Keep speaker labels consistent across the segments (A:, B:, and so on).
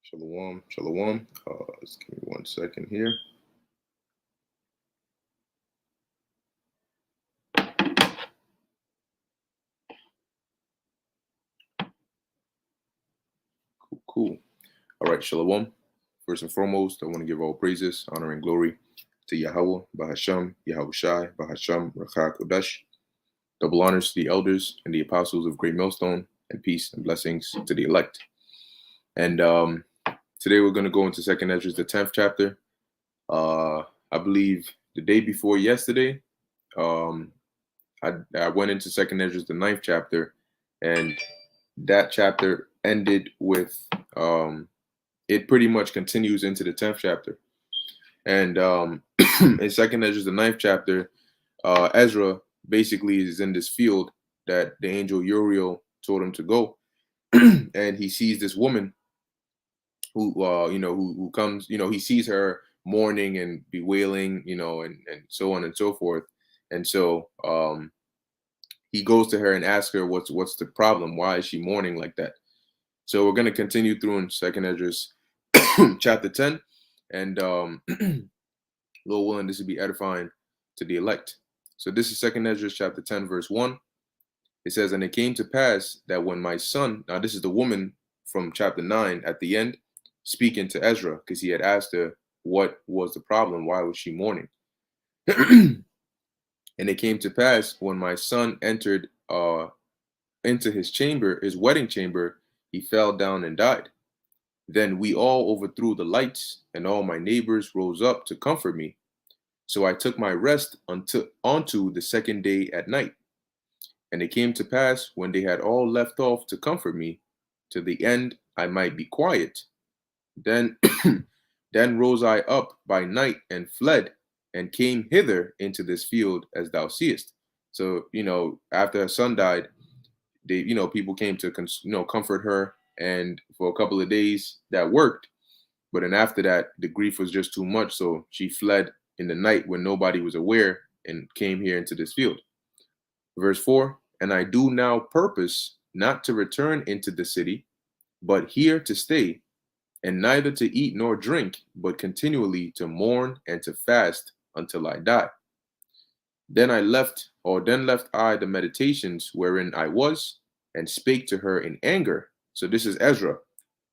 A: Shalom, shalom. Just give me 1 second here. Cool. All right, shalom. First and foremost, I want to give all praises, honor, and glory to Yahweh, Bahasham, Yahweh Shai, Bahasham, Rachak Kodash. Double honors to the elders and the apostles of Great Millstone, and peace and blessings to the elect. And today we're going to go into 2nd Esdras, the 10th chapter. I believe the day before yesterday, I went into 2nd Esdras, the 9th chapter, and that chapter ended with, it pretty much continues into the 10th chapter. And in 2nd Esdras, the 9th chapter, Ezra basically is in this field that the angel Uriel told him to go. And he sees this woman who, who comes, he sees her mourning and bewailing, and so on and so forth. And so he goes to her and asks her, what's the problem? Why is she mourning like that? So we're going to continue through in 2nd Esdras chapter 10. And Lord willing, this will be edifying to the elect. So this is 2nd Esdras chapter 10, verse 1. It says, and it came to pass that when my son, now this is the woman from chapter 9 at the end, speaking to Ezra, because he had asked her what was the problem, why was she mourning? And it came to pass when my son entered into his chamber, his wedding chamber, he fell down and died. Then we all overthrew the lights, and all my neighbors rose up to comfort me. So I took my rest onto the second day at night. And it came to pass when they had all left off to comfort me, to the end I might be quiet. Then then rose I up by night and fled, and came hither into this field, as thou seest. So, after her son died, they, people came to, comfort her. And for a couple of days that worked. But then after that, the grief was just too much. So she fled in the night when nobody was aware and came here into this field. Verse 4, and I do now purpose not to return into the city, but here to stay, and neither to eat nor drink, but continually to mourn and to fast until I die. Then left I the meditations wherein I was, and spake to her in anger. So this is Ezra,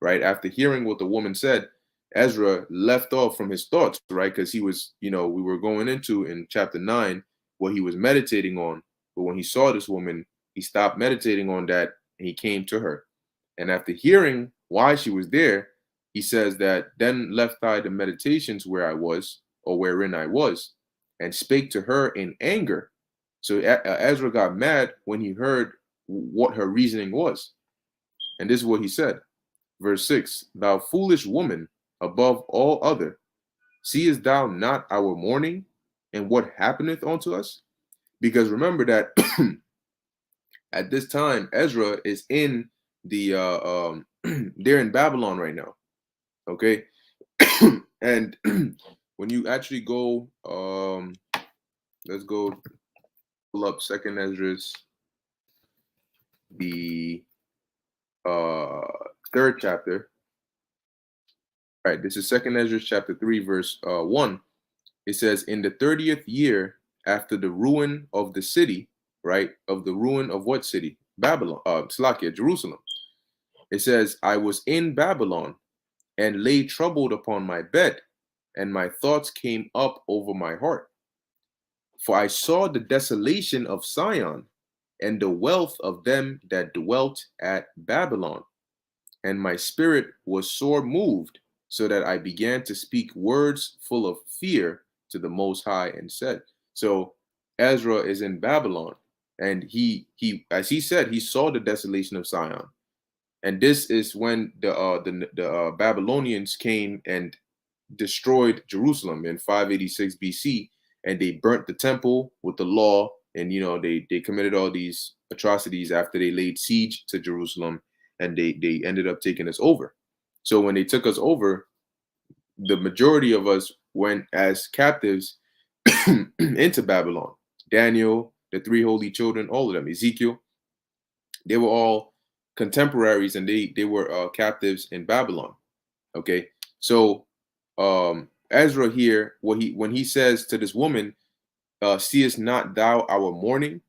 A: right? After hearing what the woman said, Ezra left off from his thoughts, right? Because he was, we were going into in chapter 9 what he was meditating on. But when he saw this woman, he stopped meditating on that and he came to her. And after hearing why she was there, he says that then left I the meditations where I was, or wherein I was, and spake to her in anger. So Ezra got mad when he heard what her reasoning was. And this is what he said. Verse 6, thou foolish woman, above all other, seest thou not our mourning and what happeneth unto us? Because remember that at this time, Ezra is in the, they're in Babylon right now. Okay. And when you actually go, let's go pull up 2nd Esdras, the 3rd chapter. All right, this is 2nd Esdras chapter 3, verse 1. It says, in the 30th year after the ruin of the city, right? Of the ruin of what city? Babylon, Slakia, Jerusalem. It says, I was in Babylon and lay troubled upon my bed, and my thoughts came up over my heart. For I saw the desolation of Sion, and the wealth of them that dwelt at Babylon. And my spirit was sore moved, so that I began to speak words full of fear to the Most High, and said. So Ezra is in Babylon, and he as he said, he saw the desolation of Sion. And this is when the Babylonians came and destroyed Jerusalem in 586 BC, and they burnt the temple with the law, and they committed all these atrocities after they laid siege to Jerusalem, and they ended up taking us over. So when they took us over, the majority of us went as captives into Babylon. Daniel, the 3 holy children, all of them, Ezekiel. They were all contemporaries, and they were captives in Babylon. Okay, so Ezra here, when he says to this woman, "Seest not thou our mourning,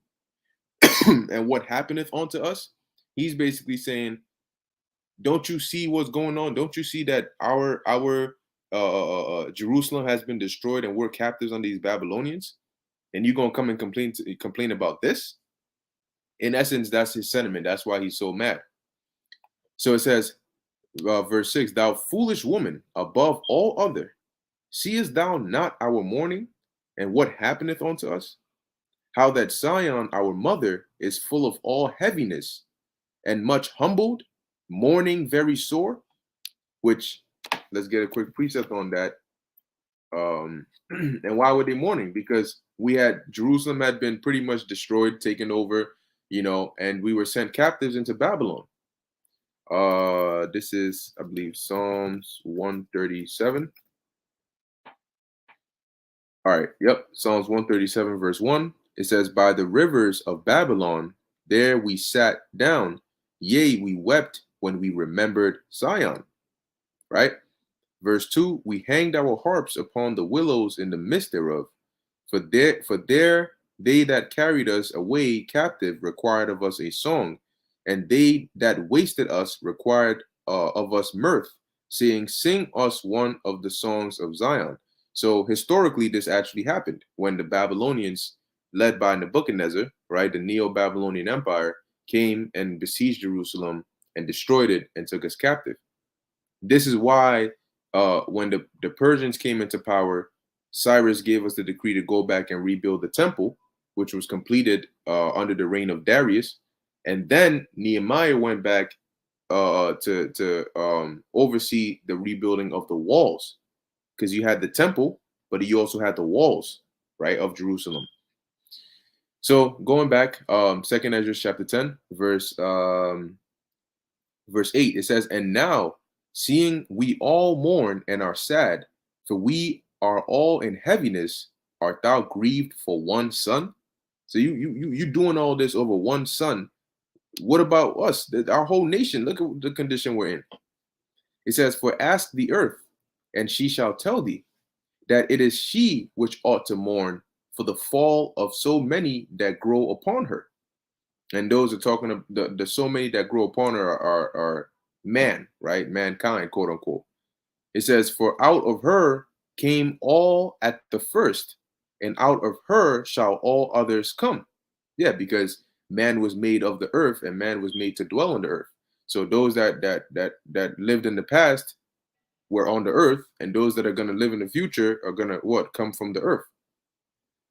A: and what happeneth unto us?" He's basically saying, "Don't you see what's going on? Don't you see that our Jerusalem has been destroyed, and we're captives under these Babylonians? And you gonna come and complain about this?" In essence, that's his sentiment. That's why he's so mad. So it says, verse 6, "Thou foolish woman, above all other, seest thou not our mourning, and what happeneth unto us? How that Sion, our mother, is full of all heaviness, and much humbled, mourning very sore." Which, let's get a quick precept on that. And why were they mourning? Because Jerusalem had been pretty much destroyed, taken over, and we were sent captives into Babylon. This is, I believe, Psalms 137. All right, yep, Psalms 137, verse 1. It says, "By the rivers of Babylon, there we sat down. Yea, we wept when we remembered Zion." Right? Verse 2, "We hanged our harps upon the willows in the midst thereof. For there they that carried us away captive required of us a song, and they that wasted us required of us mirth, saying, Sing us one of the songs of Zion." So historically, this actually happened when the Babylonians, led by Nebuchadnezzar, right, the Neo-Babylonian Empire, came and besieged Jerusalem and destroyed it and took us captive. This is why when the Persians came into power, Cyrus gave us the decree to go back and rebuild the temple, which was completed under the reign of Darius. And then Nehemiah went back to oversee the rebuilding of the walls, because you had the temple, but you also had the walls, right, of Jerusalem. So going back, 2nd Esdras chapter 10, verse 8, it says, "And now, seeing we all mourn and are sad, for we are all in heaviness, art thou grieved for one son?" So you doing all this over one son. What about us? Our whole nation, look at the condition we're in. It says, "For ask the earth, and she shall tell thee, that it is she which ought to mourn for the fall of so many that grow upon her." And those are talking of the so many that grow upon her are man, right? Mankind, quote unquote. It says, "For out of her came all at the first, and out of her shall all others come." Yeah, because man was made of the earth, and man was made to dwell on the earth. So those that lived in the past were on the earth, and those that are going to live in the future are going to what? Come from the earth.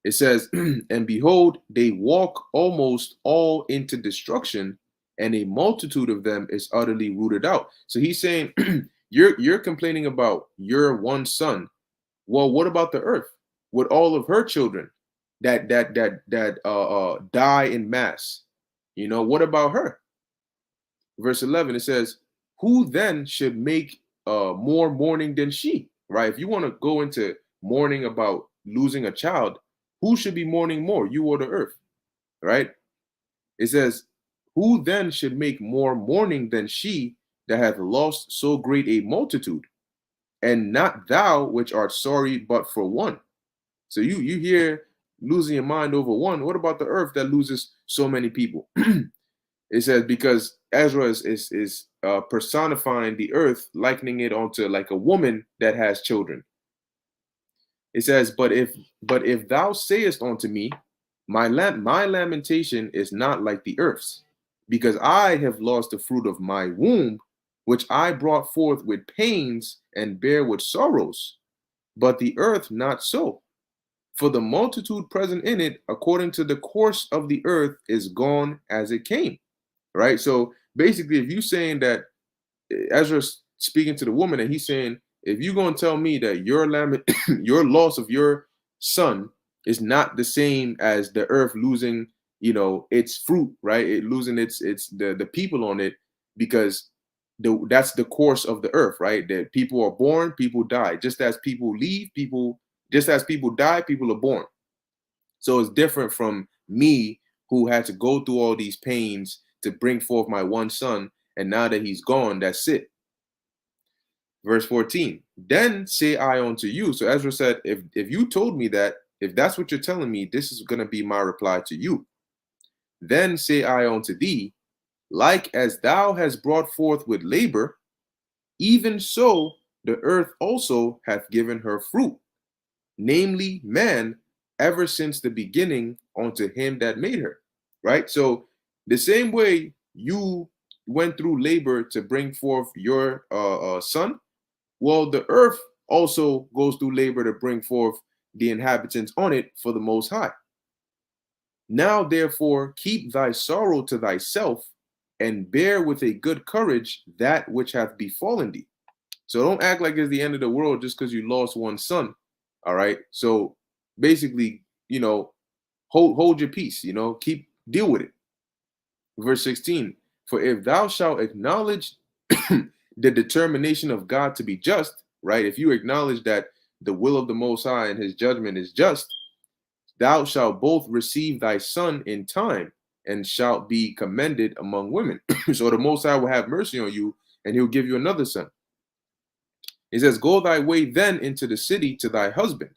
A: It says, "And behold, they walk almost all into destruction, and a multitude of them is utterly rooted out." So he's saying, you're complaining about your one son. Well, what about the earth with all of her children that die in mass? What about her? Verse 11, it says, "Who then should make more mourning than she?" Right? If you want to go into mourning about losing a child, who should be mourning more, you or the earth? Right? It says, "Who then should make more mourning than she that hath lost so great a multitude? And not thou which art sorry but for one." So you hear losing your mind over one. What about the earth that loses so many people? It says, because Ezra is personifying the earth, likening it onto like a woman that has children. It says, but if thou sayest unto me, my lamentation is not like the earth's, because I have lost the fruit of my womb, which I brought forth with pains and bear with sorrows. But the earth not so. For the multitude present in it, according to the course of the earth, is gone as it came. Right? So basically, if you're saying that Ezra's speaking to the woman, and he's saying, if you're going to tell me that your loss of your son is not the same as the earth losing, its fruit, right? It losing its the people on it, because that's the course of the earth, right? That people are born, people die. Just as people leave, just as people die, people are born. So it's different from me, who had to go through all these pains to bring forth my one son, and now that he's gone, that's it. Verse 14, then say I unto you. So Ezra said, if you told me that, if that's what you're telling me, this is going to be my reply to you. Then say I unto thee, like as thou hast brought forth with labor, even so the earth also hath given her fruit, namely man, ever since the beginning unto him that made her. Right? So the same way you went through labor to bring forth your son, well, the earth also goes through labor to bring forth the inhabitants on it for the Most High. Now, therefore, keep thy sorrow to thyself, and bear with a good courage that which hath befallen thee. So don't act like it's the end of the world just because you lost one son. All right. So basically, hold your peace, deal with it. Verse 16, for if thou shalt acknowledge the determination of God to be just, right? If you acknowledge that the will of the Most High and his judgment is just, thou shalt both receive thy son in time and shalt be commended among women. So the Most High will have mercy on you and he'll give you another son. He says, go thy way then into the city to thy husband.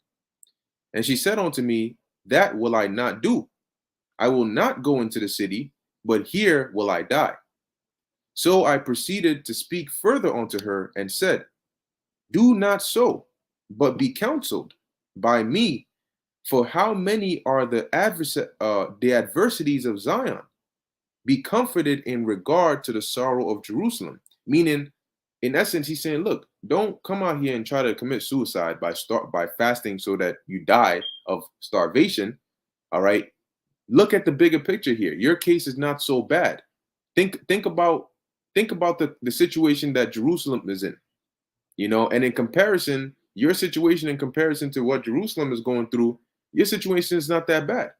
A: And she said unto me, that will I not do. I will not go into the city, but here will I die. So I proceeded to speak further unto her and said, do not so, but be counseled by me. For how many are the adversities of Zion? Be comforted in regard to the sorrow of Jerusalem. Meaning, in essence, he's saying, look, don't come out here and try to commit suicide by fasting so that you die of starvation. All right. Look at the bigger picture here. Your case is not so bad. Think about the situation that Jerusalem is in. And in comparison, your situation in comparison to what Jerusalem is going through, your situation is not that bad.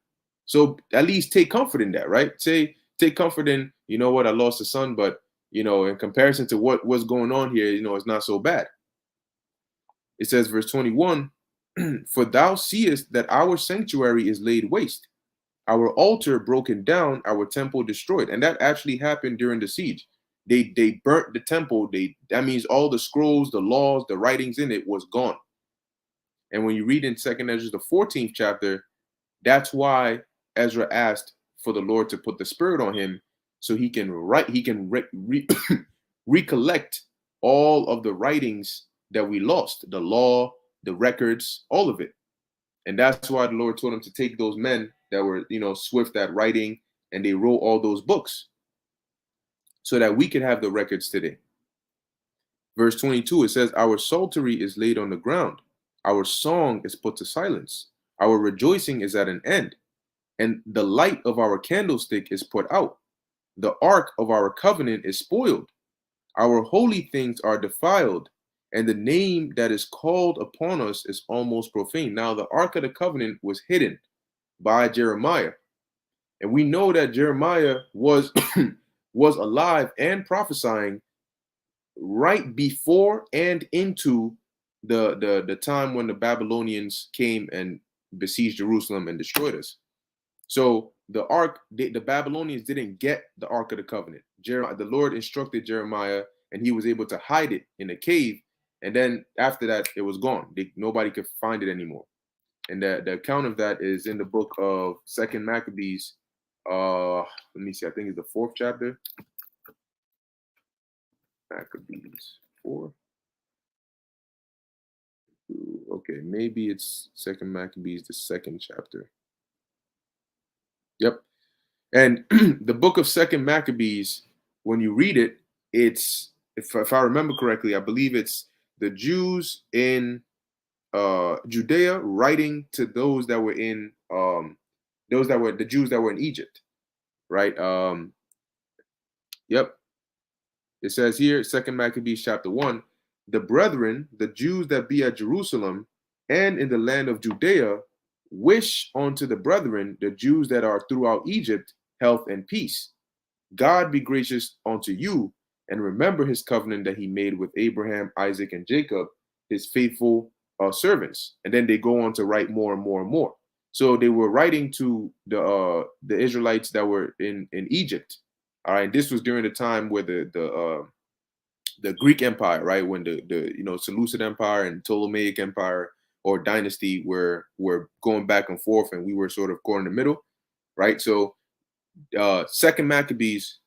A: So at least take comfort in that, right? Take comfort in, you know what, I lost a son, but in comparison to what's going on here, it's not so bad. It says, verse 21, for thou seest that our sanctuary is laid waste, our altar broken down, our temple destroyed. And that actually happened during the siege. They burnt the temple. That means all the scrolls, the laws, the writings in it was gone. And when you read in 2nd Esdras, the 14th chapter, that's why Ezra asked for the Lord to put the Spirit on him so he can recollect all of the writings that we lost, the law, the records, all of it. And that's why the Lord told him to take those men that were, swift at writing, and they wrote all those books so that we could have the records today. Verse 22, it says, our psaltery is laid on the ground. Our song is put to silence. Our rejoicing is at an end. And the light of our candlestick is put out. The ark of our covenant is spoiled. Our holy things are defiled. And the name that is called upon us is almost profane. Now, the ark of the covenant was hidden by Jeremiah. And we know that Jeremiah was alive and prophesying right before and into the time when the Babylonians came and besieged Jerusalem and destroyed us. So the ark, the Babylonians didn't get the Ark of the Covenant. The Lord instructed Jeremiah, and he was able to hide it in a cave. And then after that, it was gone. Nobody could find it anymore. And the account of that is in the book of 2nd Maccabees. Let me see. I think it's the 4th chapter. Maccabees 4. Okay, maybe it's 2nd Maccabees, the 2nd chapter. Yep. And the book of 2nd Maccabees, when you read it, it's, if I remember correctly, I believe it's the Jews in Judea writing to those that were in the Jews that were in Egypt, right? Yep. It says here, 2nd Maccabees chapter 1, the brethren, the Jews that be at Jerusalem and in the land of Judea, wish unto the brethren, the Jews that are throughout Egypt, health and peace. God be gracious unto you, and remember his covenant that he made with Abraham, Isaac, and Jacob, his faithful servants. And then they go on to write more and more and more. So they were writing to the Israelites that were in Egypt. All right, this was during the time where the Greek Empire, right, when the Seleucid Empire and Ptolemaic Empire or dynasty were going back and forth, and we were sort of caught in the middle, right? So Second Maccabees,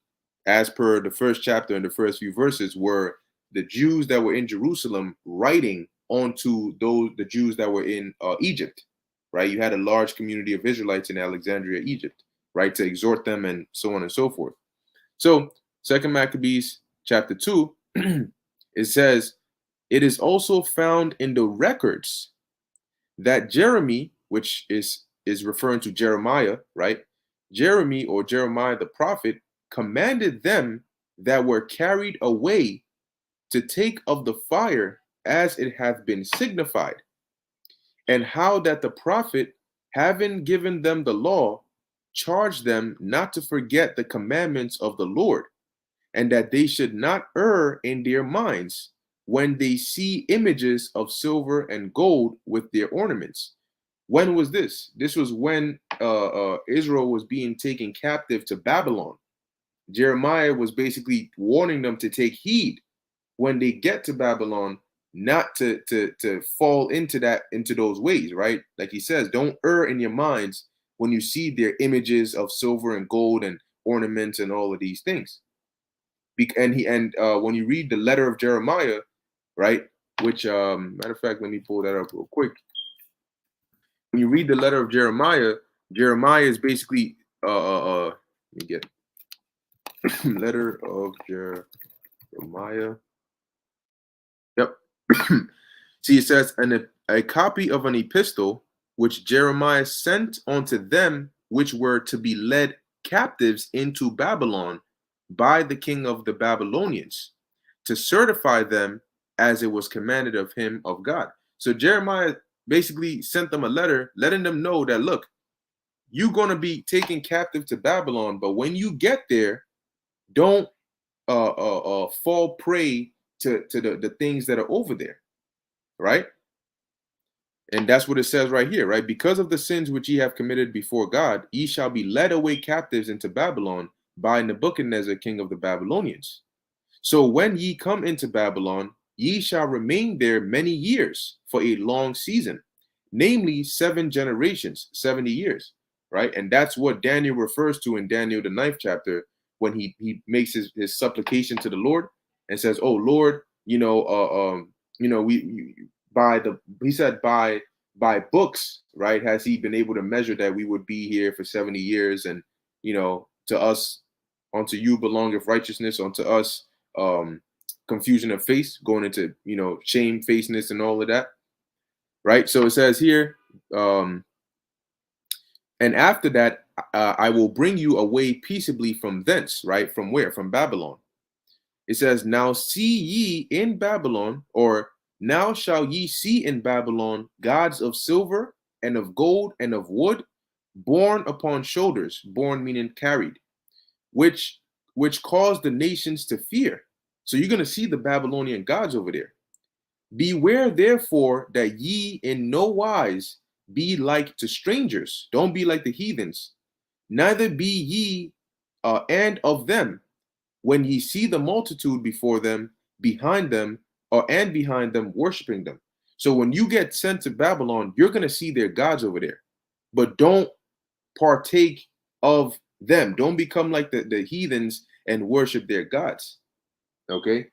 A: as per the first chapter and the first few verses, were the Jews that were in Jerusalem writing onto the Jews that were in Egypt, right? You had a large community of Israelites in Alexandria, Egypt, right, to exhort them and so on and so forth. So Second Maccabees chapter 2, it says, it is also found in the records that Jeremy, which is referring to Jeremiah, right? Jeremy or Jeremiah the prophet commanded them that were carried away to take of the fire as it hath been signified, and how that the prophet, having given them the law, charged them not to forget the commandments of the Lord, and that they should not err in their minds when they see images of silver and gold with their ornaments. When was this? This was when Israel was being taken captive to Babylon. Jeremiah was basically warning them to take heed when they get to Babylon, not to fall into those ways, right? Like he says, don't err in your minds when you see their images of silver and gold and ornaments and all of these things. And when you read the letter of Jeremiah, right? Which matter of fact, let me pull that up real quick. When you read the letter of Jeremiah, Jeremiah is basically let me get letter of Jeremiah. Yep. See, it says, and a copy of an epistle which Jeremiah sent unto them which were to be led captives into Babylon by the king of the Babylonians, to certify them as it was commanded of him of God. So Jeremiah basically sent them a letter letting them know that, look, you're going to be taken captive to Babylon, but when you get there, don't fall prey to the things that are over there, right? And that's what it says right here, right? Because of the sins which ye have committed before God, ye shall be led away captives into Babylon by Nebuchadnezzar, king of the Babylonians. So when ye come into Babylon, ye shall remain there many years for a long season, namely 7 generations, 70 years, right? And that's what Daniel refers to in Daniel, the 9th chapter, when he makes his supplication to the Lord and says, oh Lord, he said by books, right, has he been able to measure that we would be here for 70 years, and to us, unto you belongeth righteousness, unto us confusion of face, going into shamefacedness and all of that, right? So it says here, and after that I will bring you away peaceably from thence, right? From where? From Babylon. It says, now see ye in Babylon, or now shall ye see in Babylon gods of silver and of gold and of wood, borne upon shoulders, borne meaning carried, which caused the nations to fear. So you're going to see the Babylonian gods over there. Beware therefore that ye in no wise be like to strangers. Don't be like the heathens. Neither be ye and of them, when ye see the multitude before them, behind them, and behind them, worshiping them. So when you get sent to Babylon, you're going to see their gods over there. But don't partake of them. Don't become like the heathens and worship their gods. Okay?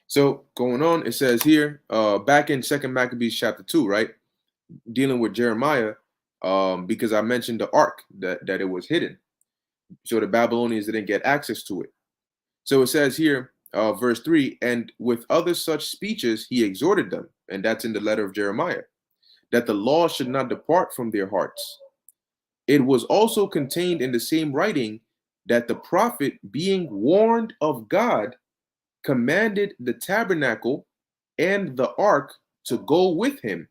A: So going on, it says here, back in Second Maccabees chapter 2, right? Dealing with Jeremiah, because I mentioned the ark that it was hidden. So the Babylonians didn't get access to it. So it says here, verse 3, and with other such speeches he exhorted them, and that's in the letter of Jeremiah, that the law should not depart from their hearts. It was also contained in the same writing that the prophet, being warned of God, commanded the tabernacle and the ark to go with him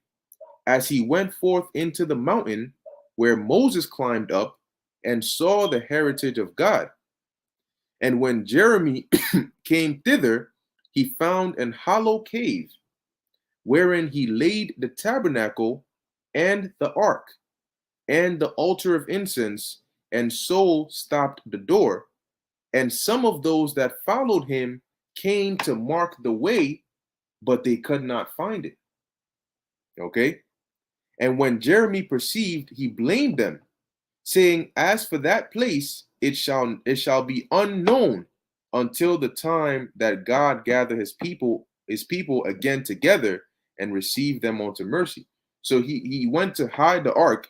A: as he went forth into the mountain where Moses climbed up and saw the heritage of God. And when Jeremy came thither, he found an hollow cave, wherein he laid the tabernacle and the ark. and the altar of incense, and so stopped the door. And some of those that followed him came to mark the way, but they could not find it. Okay? And when Jeremy perceived, he blamed them, saying, as for that place, it shall be unknown until the time that God gather his people again together and receive them unto mercy. So he went to hide the ark,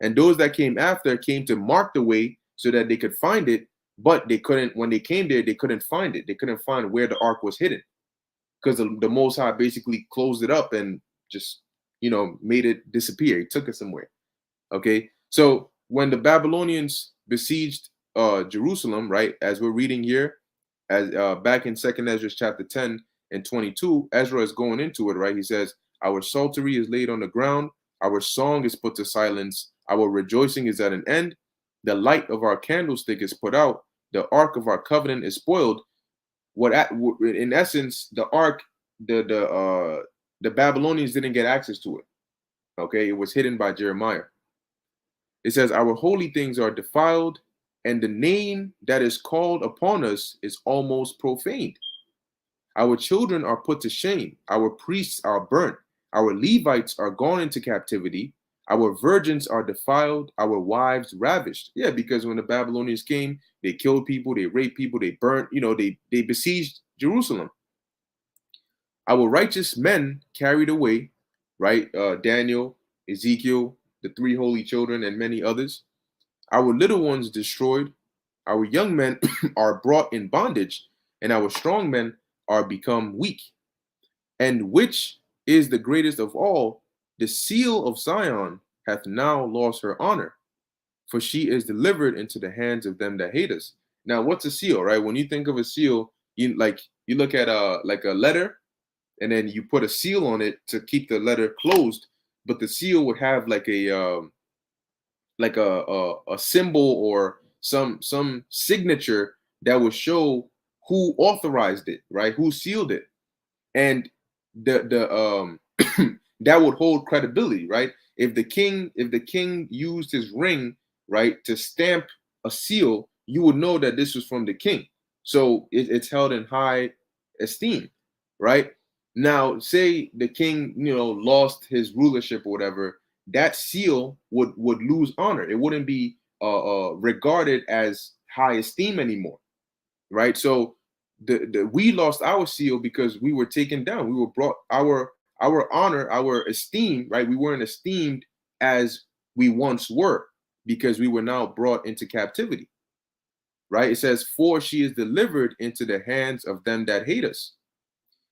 A: and those that came after came to mark the way so that they could find it, but they couldn't. When they came there, they couldn't find it. They couldn't find where the ark was hidden, because the Most High basically closed it up and just made it disappear. He took it somewhere. Okay, so when the Babylonians besieged Jerusalem, right, as we're reading here, as back in Second Esdras chapter 10 and 22, Ezra is going into it, right? He says, "Our psaltery is laid on the ground, our song is put to silence, our rejoicing is at an end, the light of our candlestick is put out, the ark of our covenant is spoiled." In essence, the ark, the Babylonians didn't get access to it. Okay, it was hidden by Jeremiah. It says, "Our holy things are defiled, and the name that is called upon us is almost profaned. Our children are put to shame. Our priests are burnt. Our Levites are gone into captivity. Our virgins are defiled. Our wives ravished." Yeah, because when the Babylonians came, they killed people, they raped people, they burnt, they besieged Jerusalem. Our righteous men carried away, right? Daniel, Ezekiel, the three holy children, and many others. Our little ones destroyed. Our young men are brought in bondage, and our strong men are become weak. And which is the greatest of all, the seal of Zion hath now lost her honor, for she is delivered into the hands of them that hate us. Now, what's a seal, right? When you think of a seal, you look at like a letter, and then you put a seal on it to keep the letter closed. But the seal would have like a symbol or some signature that would show who authorized it, right? Who sealed it, and the that would hold credibility, right? If the king used his ring, right, to stamp a seal, you would know that this was from the king. So it's held in high esteem, right? Now, say the king, lost his rulership or whatever, that seal would lose honor. It wouldn't be regarded as high esteem anymore, right? So we lost our seal because we were taken down. We were brought our honor, our esteem, right? We weren't esteemed as we once were because we were now brought into captivity, right? It says, "For she is delivered into the hands of them that hate us."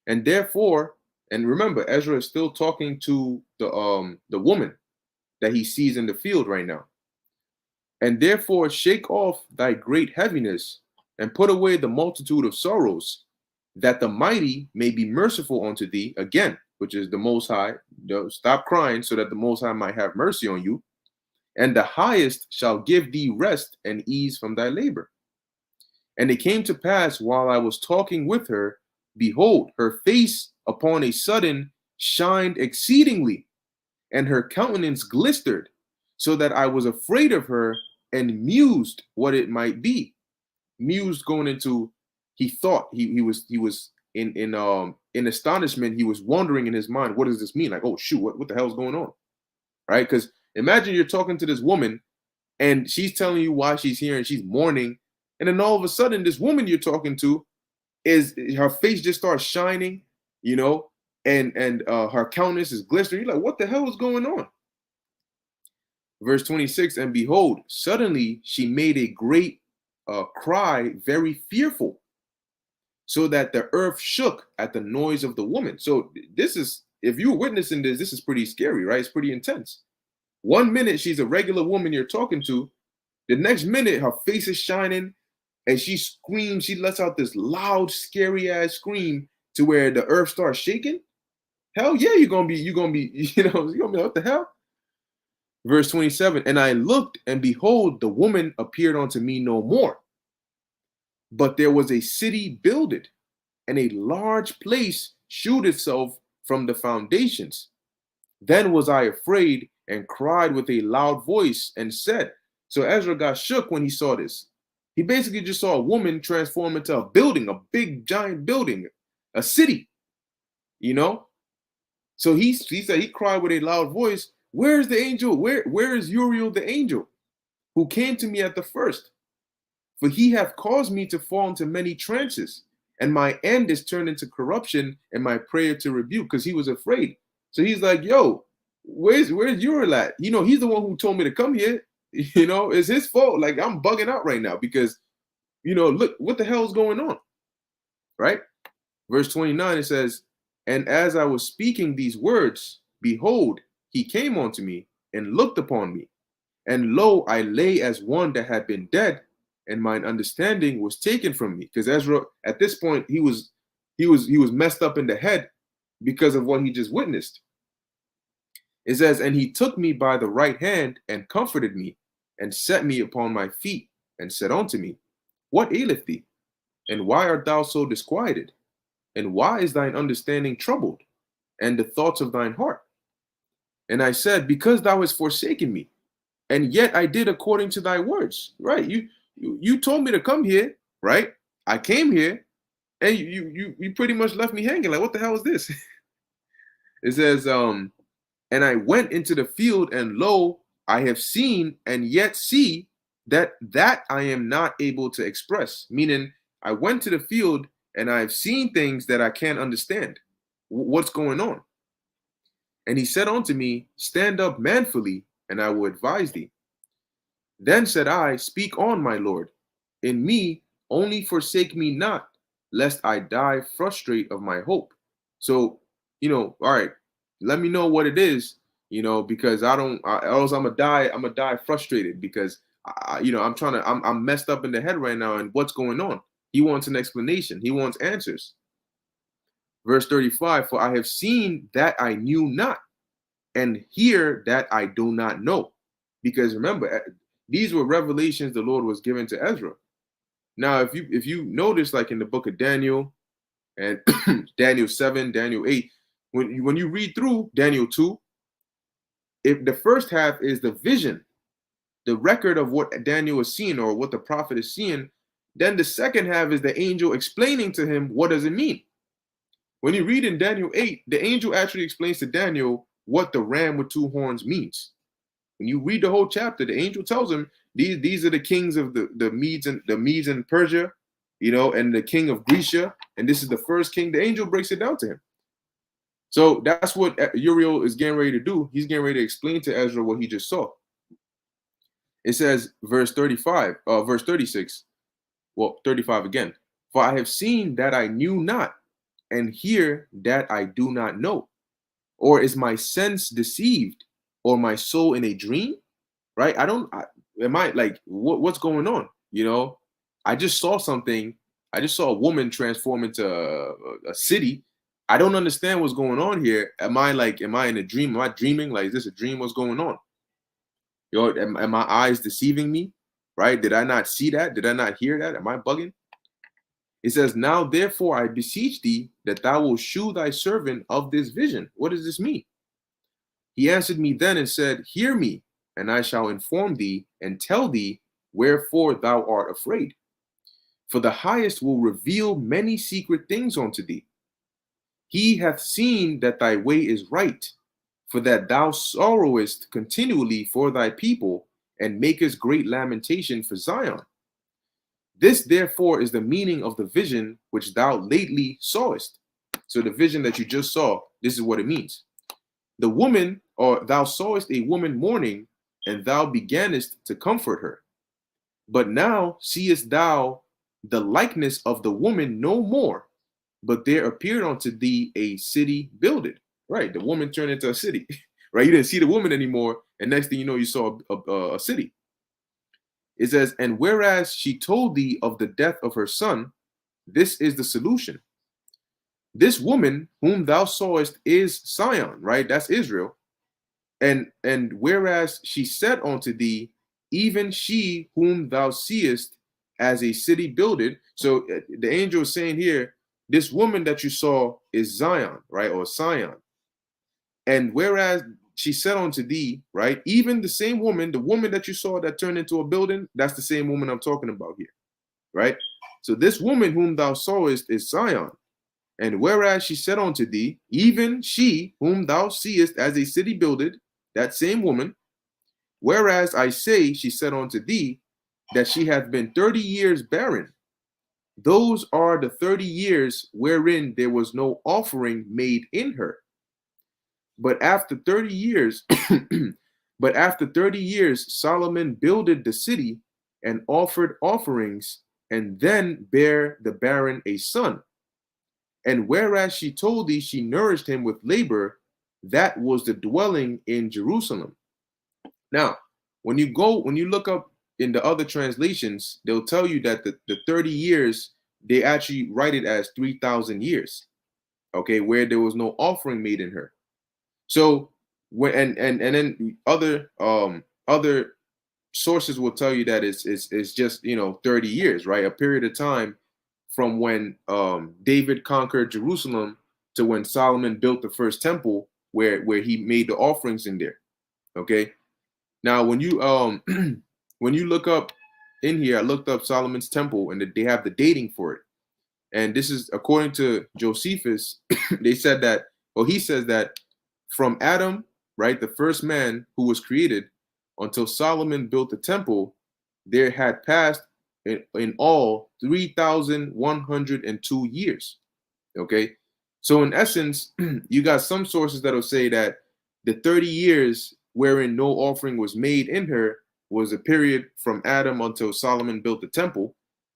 A: And therefore, and remember, Ezra is still talking to the woman that he sees in the field right now. "And therefore shake off thy great heaviness, and put away the multitude of sorrows, that the mighty may be merciful unto thee," again, which is the Most High. Stop crying so that the Most High might have mercy on you. "And the highest shall give thee rest and ease from thy labor. And it came to pass, while I was talking with her, behold, her face upon a sudden shined exceedingly, and her countenance glistered, so that I was afraid of her, and mused what it might be." Mused, going into, he thought, he was in astonishment. He was wondering in his mind, what does this mean? Like, oh shoot, what the hell's going on, right? Because imagine you're talking to this woman, and she's telling you why she's here, and she's mourning, and then all of a sudden, this woman you're talking to, is her face just starts shining, and her countenance is glistening. You're like, what the hell is going on? Verse 26, "And behold, suddenly she made a great cry, very fearful, so that the earth shook at the noise of the woman." So this is, if you're witnessing this is pretty scary, right? It's pretty intense. One minute she's a regular woman you're talking to, the next minute her face is shining, and she screams. She lets out this loud, scary ass scream to where the earth starts shaking. Hell yeah, you're gonna be, you're gonna be like, what the hell? Verse 27, "And I looked, and behold, the woman appeared unto me no more. But there was a city builded, and a large place shewed itself from the foundations. Then was I afraid, and cried with a loud voice and said, so Ezra got shook when he saw this. He basically just saw a woman transform into a building, a big giant building, a city, you know? So he said he cried with a loud voice, where's the angel? Where is Uriel the angel who came to me at the first? For he hath caused me to fall into many trances, and my end is turned into corruption and my prayer to rebuke, because he was afraid. So he's like, yo, where's Uriel at? You know, he's the one who told me to come here. You know, it's his fault. Like, I'm bugging out right now because, you know, look, what the hell is going on? Right? Verse 29, it says, and as I was speaking these words, behold, he came unto me and looked upon me. And lo, I lay as one that had been dead, and mine understanding was taken from me. Because Ezra, at this point, he was messed up in the head because of what he just witnessed. It says, and he took me by the right hand and comforted me, and set me upon my feet, and said unto me, what aileth thee? And why art thou so disquieted? And why is thine understanding troubled, and the thoughts of thine heart? And I said, because thou hast forsaken me, and yet I did according to thy words. Right? You told me to come here, right? I came here, and you pretty much left me hanging. Like, what the hell is this? It says, and I went into the field, and lo, I have seen and yet see that I am not able to express. Meaning, I went to the field and I've seen things that I can't understand. What's going on? And he said unto me, stand up manfully, and I will advise thee. Then said I, speak on, my Lord. In me only forsake me not, lest I die frustrate of my hope. So, you know, all right, let me know what it is, you know, because else I'm gonna die frustrated because I'm messed up in the head right now, and what's going on? He wants an explanation. He wants answers. Verse 35, for I have seen that I knew not, and hear that I do not know. Because remember, these were revelations the Lord was given to Ezra. Now, if you notice, like in the book of Daniel and Daniel 7, Daniel 8, when you read through Daniel 2, if the first half is the vision, the record of what Daniel is seeing or what the prophet is seeing, then the second half is the angel explaining to him what does it mean. When you read in Daniel 8, the angel actually explains to Daniel what the ram with two horns means. When you read the whole chapter, the angel tells him these are the kings of the Medes and Persia, you know, and the king of Grecia, and this is the first king. The angel breaks it down to him. So that's what Uriel is getting ready to do. He's getting ready to explain to Ezra what he just saw. It says, verse 36, well, 35 again. For I have seen that I knew not, and hear that I do not know. Or is my sense deceived, or my soul in a dream? Right? What's going on? You know, I just saw something. I just saw a woman transform into a city. I don't understand what's going on here. Am I in a dream? Am I dreaming? Like, is this a dream? What's going on? You know, am my eyes deceiving me? Right? Did I not see that? Did I not hear that? Am I bugging? It says, now therefore I beseech thee that thou wilt shew thy servant of this vision. What does this mean? He answered me then and said, hear me, and I shall inform thee and tell thee wherefore thou art afraid. For the highest will reveal many secret things unto thee. He hath seen that thy way is right, for that thou sorrowest continually for thy people, and makest great lamentation for Zion. This therefore is the meaning of the vision which thou lately sawest. So the vision that you just saw, this is what it means. The woman, or thou sawest a woman mourning, and thou beganest to comfort her. But now seest thou the likeness of the woman no more, but there appeared unto thee a city builded. Right, the woman turned into a city. Right, you didn't see the woman anymore, and next thing you know, you saw a city. It says, and whereas she told thee of the death of her son, this is the solution. This woman whom thou sawest is Sion, right? That's Israel. And whereas she said unto thee, even she whom thou seest as a city builded. So the angel is saying here, this woman that you saw is Zion, right? Or Sion. And whereas she said unto thee, right? Even the same woman, the woman that you saw that turned into a building, that's the same woman I'm talking about here, right? So this woman whom thou sawest is Zion. And whereas she said unto thee, even she whom thou seest as a city builded, that same woman, whereas I say, she said unto thee, that she hath been 30 years barren. Those are the 30 years wherein there was no offering made in her. But after 30 years, but after 30 years, Solomon builded the city and offered offerings, and then bare the barren a son. And whereas she told thee she nourished him with labor, that was the dwelling in Jerusalem. Now, when you look up in the other translations, they'll tell you that the 30 years, they actually write it as 3,000 years, okay, where there was no offering made in her. So when and then other sources will tell you that it's just 30 years, right? A period of time from when David conquered Jerusalem to when Solomon built the first temple, where he made the offerings in there. Okay. Now when you when you look up in here, I looked up Solomon's temple and they have the dating for it. And this is according to Josephus. They said that, or he says that from Adam, right, the first man who was created, until Solomon built the temple, there had passed in all 3,102 years. Okay. So in essence, you got some sources that'll say that the 30 years wherein no offering was made in her was a period from Adam until Solomon built the temple,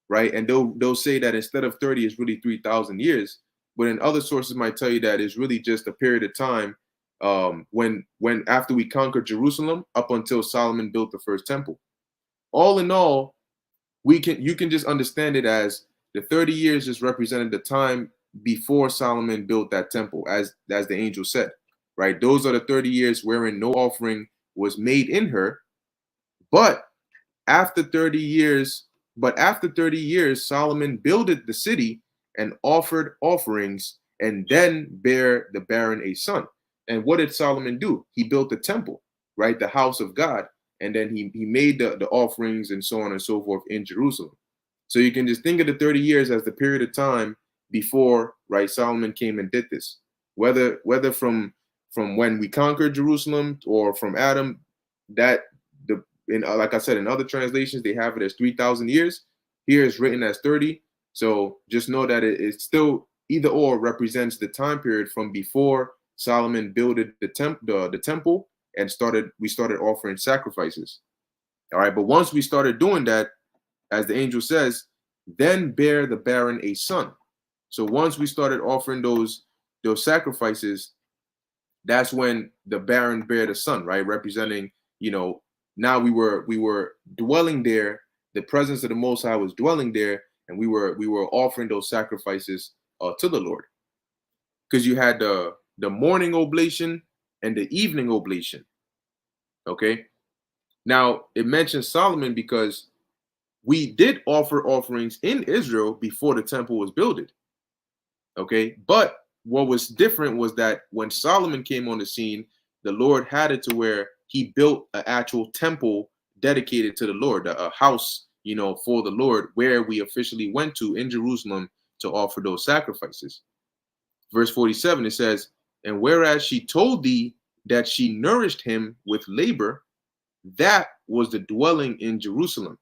A: right? And they'll say that instead of 30, it's really 3,000 years. But then other sources might tell you that it's really just a period of time when after we conquered Jerusalem up until Solomon built the first temple. All in all, you can just understand it as the 30 years just represented the time before Solomon built that temple, as the angel said, right? Those are the 30 years wherein no offering was made in her. But after 30 years, Solomon builded the city and offered offerings, and then bare the barren a son. And what did Solomon do? He built the temple, right? The house of God. And then he made the offerings and so on and so forth in Jerusalem. So you can just think of the 30 years as the period of time before, right, Solomon came and did this. Whether from when we conquered Jerusalem or from Adam, that like I said, in other translations, they have it as 3,000 years. Here it's written as 30. So just know that it still either or represents the time period from before Solomon built the temple and we started offering sacrifices. All right. But once we started doing that, as the angel says, then bear the barren a son. So once we started offering those sacrifices, that's when the barren bare the son, right? Representing, now we were dwelling there. The presence of the Most High was dwelling there, and we were offering those sacrifices to the Lord. Because you had the morning oblation and the evening oblation. Okay. Now it mentions Solomon because we did offer offerings in Israel before the temple was built. Okay. But what was different was that when Solomon came on the scene, the Lord had it to where he built an actual temple dedicated to the Lord, a house, for the Lord, where we officially went to in Jerusalem to offer those sacrifices. Verse 47, it says, and whereas she told thee that she nourished him with labor, that was the dwelling in Jerusalem.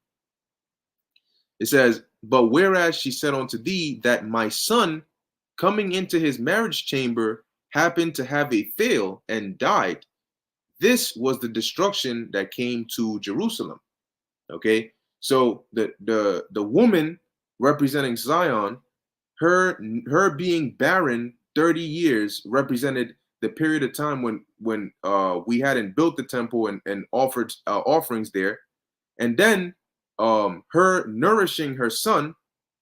A: It says, but whereas she said unto thee that my son coming into his marriage chamber happened to have a fail and died, this was the destruction that came to Jerusalem. Okay, so the woman representing Zion, her being barren 30 years represented the period of time when we hadn't built the temple and offered offerings there. And then her nourishing her son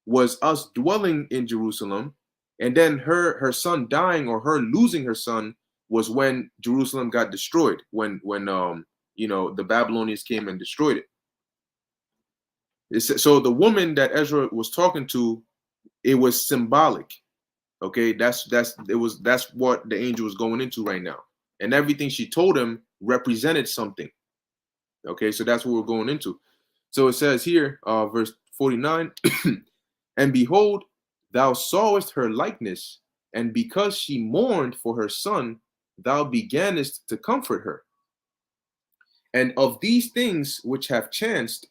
A: was us dwelling in Jerusalem. And then her son dying, or her losing her son, was when Jerusalem got destroyed, when the Babylonians came and destroyed it. So the woman that Ezra was talking to, it was symbolic. Okay, that's what the angel was going into right now. and everything she told him represented something. Okay, so that's what we're going into. So it says here, verse 49, and behold, thou sawest her likeness, and because she mourned for her son, thou beganest to comfort her. And of these things which have chanced,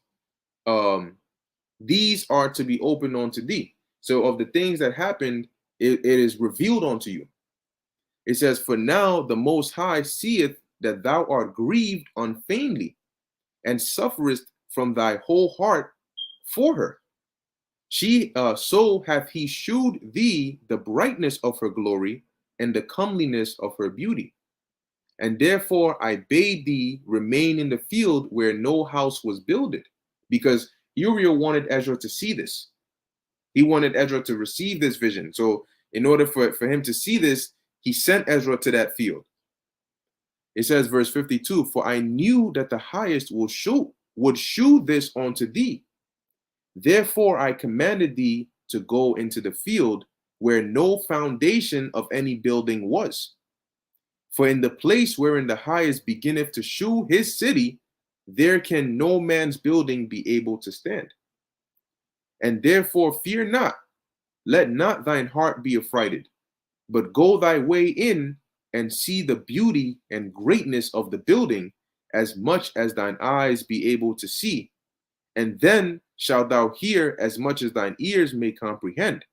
A: these are to be opened unto thee. So of the things that happened, it is revealed unto you. It says, for now the Most High seeth that thou art grieved unfeignedly, and sufferest from thy whole heart for her. So hath he shewed thee the brightness of her glory and the comeliness of her beauty. And therefore I bade thee remain in the field where no house was builded, because Uriel wanted Ezra to see this. He wanted Ezra to receive this vision. So in order for him to see this, he sent Ezra to that field. It says, verse 52, for I knew that the highest would shew this unto thee. Therefore I commanded thee to go into the field where no foundation of any building was. For in the place wherein the highest beginneth to shew his city, there can no man's building be able to stand. And therefore fear not, let not thine heart be affrighted, but go thy way in and see the beauty and greatness of the building, as much as thine eyes be able to see. And then shalt thou hear as much as thine ears may comprehend.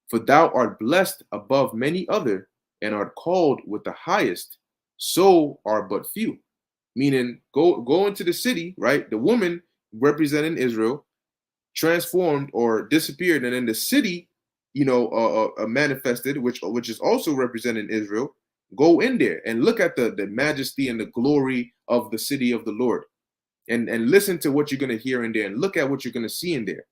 A: For thou art blessed above many other, and art called with the highest, so are but few. Meaning, go into the city, right? The woman representing Israel transformed or disappeared, and then the city, manifested, which is also representing Israel. Go in there and look at the majesty and the glory of the city of the Lord, and listen to what you're going to hear in there, and look at what you're going to see in there.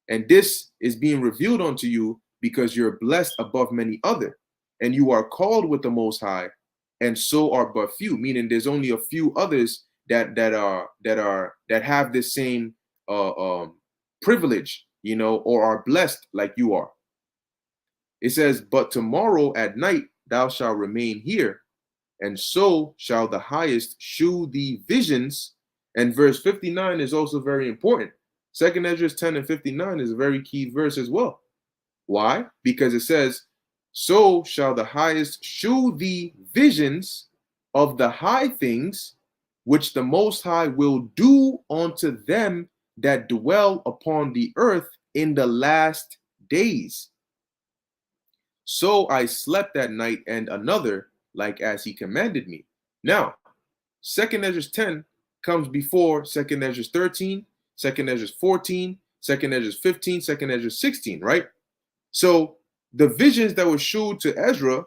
A: And this is being revealed unto you because you're blessed above many other, and you are called with the Most High, and so are but few. Meaning, there's only a few others that have this same privilege, or are blessed like you are. It says, but tomorrow at night thou shalt remain here, and so shall the highest shew thee visions. And verse 59 is also very important. 2nd Esdras 10 and 59 is a very key verse as well. Why? Because it says, so shall the highest shew thee visions of the high things, which the Most High will do unto them that dwell upon the earth in the last days. So I slept that night and another, like as he commanded me. Now, 2nd Esdras 10 comes before 2nd Esdras 13, 2nd Esdras 14, 2nd Esdras 15, 2nd Esdras 16, right? So the visions that were showed to Ezra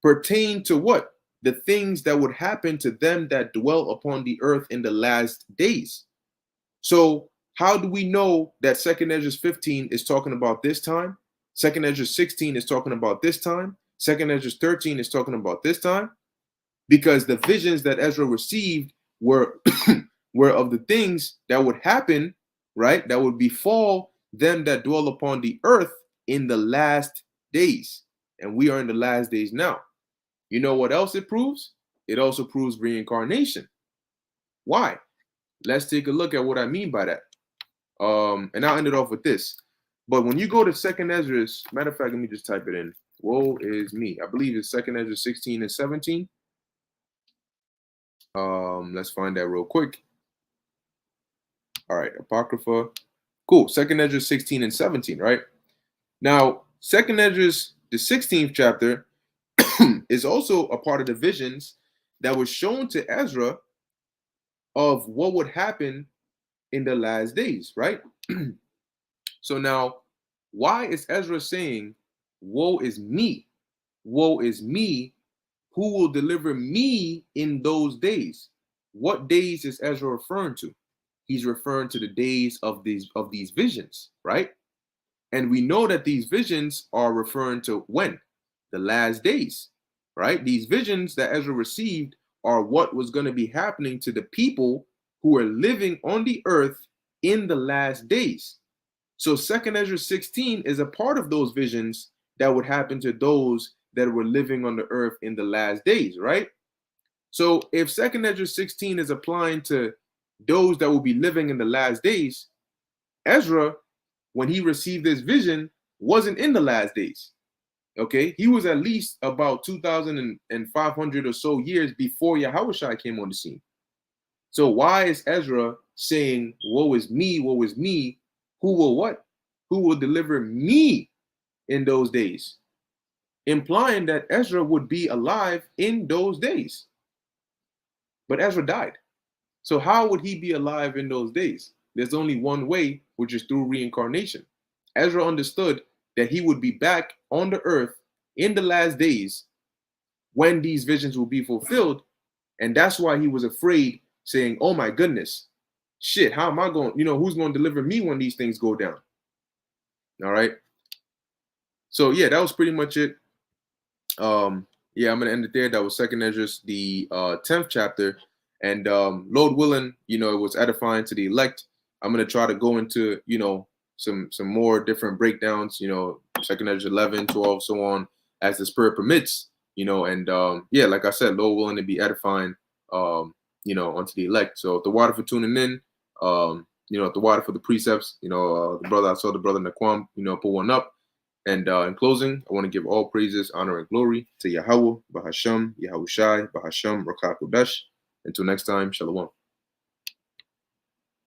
A: pertain to what? The things that would happen to them that dwell upon the earth in the last days. So how do we know that 2nd Esdras 15 is talking about this time? 2nd Esdras 16 is talking about this time. 2nd Esdras 13 is talking about this time. Because the visions that Ezra received were were of the things that would happen, right? That would befall them that dwell upon the earth in the last days. And we are in the last days now. You know what else it proves? It also proves reincarnation. Why? Let's take a look at what I mean by that. And I'll end it off with this. But when you go to 2nd Esdras, matter of fact, let me just type it in. Woe is me. I believe it's 2nd Esdras 16 and 17. Let's find that real quick. All right, Apocrypha. Cool. 2nd Esdras 16 and 17, right? Now, 2nd Esdras, the 16th chapter, is also a part of the visions that was shown to Ezra of what would happen in the last days, right? So now, why is Ezra saying, woe is me? Woe is me. Who will deliver me in those days? What days is Ezra referring to? He's referring to the days of these visions, right? And we know that these visions are referring to when? The last days, right? These visions that Ezra received are what was going to be happening to the people who are living on the earth in the last days. So 2nd Esdras 16 is a part of those visions that would happen to those that were living on the earth in the last days, right? So if 2nd Esdras 16 is applying to those that will be living in the last days, Ezra, when he received this vision, wasn't in the last days. Okay, he was at least about 2,500 or so years before Yahushua came on the scene. So why is Ezra saying, woe is me, woe is me? Who will what? Who will deliver me in those days? Implying that Ezra would be alive in those days. But Ezra died. So how would he be alive in those days? There's only one way, which is through reincarnation. Ezra understood that he would be back on the earth in the last days when these visions will be fulfilled. And that's why he was afraid, saying, oh my goodness, shit, how am I going, who's going to deliver me when these things go down? All right. So yeah, that was pretty much it. Yeah, I'm gonna end it there. That was 2nd Esdras, the 10th chapter. And Lord willing, it was edifying to the elect. I'm gonna try to go into, some more different breakdowns, 2nd Esdras 11, 12, so on, as the spirit permits, and yeah, like I said, Lord willing to be edifying, unto the elect. So the water for tuning in, the water for the precepts, the brother, I saw the brother Naquam, put one up. And in closing, I want to give all praises, honor, and glory to Yahweh, Bahasham, Yahushai, Bahasham, Rakah Kodesh. Until next time, Shalom.